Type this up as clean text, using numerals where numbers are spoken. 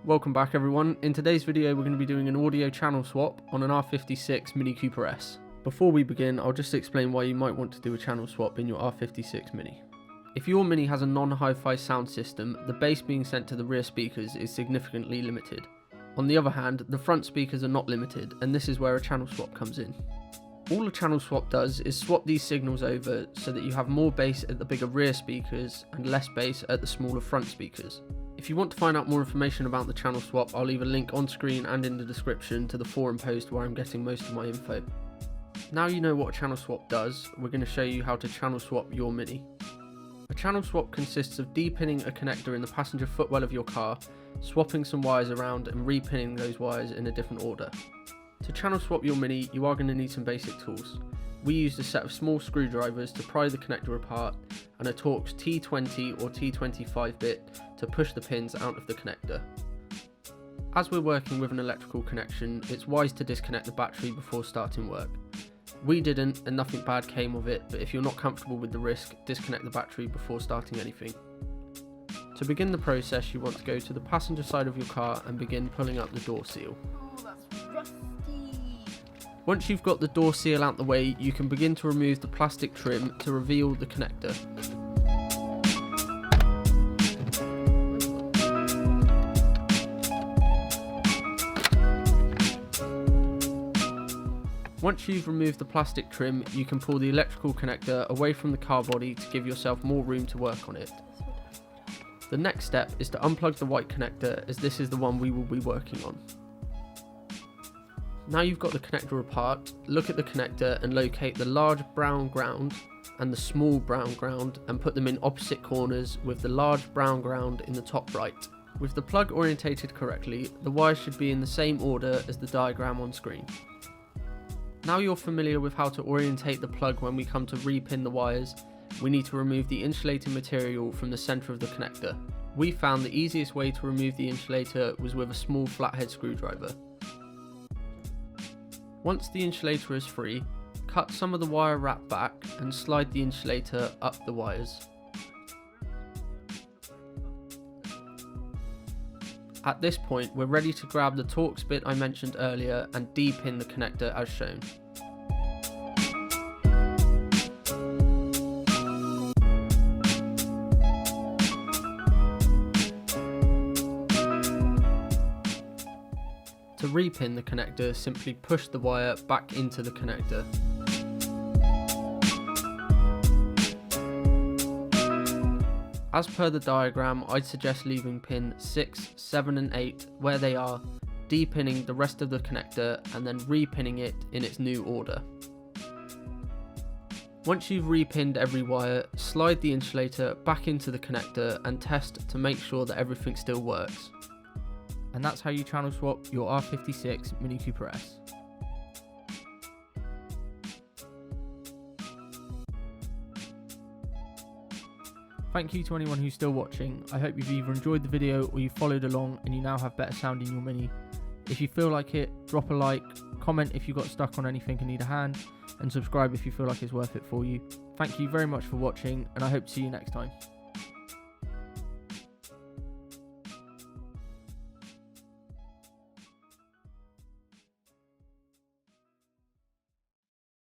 Welcome back everyone. In today's video we're going to be doing an audio channel swap on an R56 Mini Cooper S. Before we begin, I'll just explain why you might want to do a channel swap in your R56 Mini. If your Mini has a non-hi-fi sound system, the bass being sent to the rear speakers is significantly limited. On the other hand, the front speakers are not limited, and this is where a channel swap comes in. All a channel swap does is swap these signals over so that you have more bass at the bigger rear speakers and less bass at the smaller front speakers. If you want to find out more information about the channel swap, I'll leave a link on screen and in the description to the forum post where I'm getting most of my info. Now you know what a channel swap does, we're going to show you how to channel swap your Mini. A channel swap consists of de-pinning a connector in the passenger footwell of your car, swapping some wires around and re-pinning those wires in a different order. To channel swap your Mini, you are going to need some basic tools. We used a set of small screwdrivers to pry the connector apart and a Torx T20 or T25 bit to push the pins out of the connector. As we're working with an electrical connection, it's wise to disconnect the battery before starting work. We didn't and nothing bad came of it, but if you're not comfortable with the risk, disconnect the battery before starting anything. To begin the process, you want to go to the passenger side of your car and begin pulling up the door seal. Oh, that's rusty. Once you've got the door seal out the way, you can begin to remove the plastic trim to reveal the connector. Once you've removed the plastic trim, you can pull the electrical connector away from the car body to give yourself more room to work on it. The next step is to unplug the white connector, as this is the one we will be working on. Now you've got the connector apart, look at the connector and locate the large brown ground and the small brown ground and put them in opposite corners with the large brown ground in the top right. With the plug orientated correctly, the wires should be in the same order as the diagram on screen. Now you're familiar with how to orientate the plug when we come to re-pin the wires, we need to remove the insulating material from the centre of the connector. We found the easiest way to remove the insulator was with a small flathead screwdriver. Once the insulator is free, cut some of the wire wrap back and slide the insulator up the wires. At this point, we're ready to grab the Torx bit I mentioned earlier and de-pin the connector as shown. To re-pin the connector, simply push the wire back into the connector. As per the diagram, I'd suggest leaving pin 6, 7 and 8 where they are, de-pinning the rest of the connector and then re-pinning it in its new order. Once you've re-pinned every wire, slide the insulator back into the connector and test to make sure that everything still works. And that's how you channel swap your R56 Mini Cooper S. Thank you to anyone who's still watching. I hope you've either enjoyed the video or you followed along and you now have better sound in your Mini. If you feel like it, drop a like, comment if you got stuck on anything and need a hand, and subscribe if you feel like it's worth it for you. Thank you very much for watching and I hope to see you next time.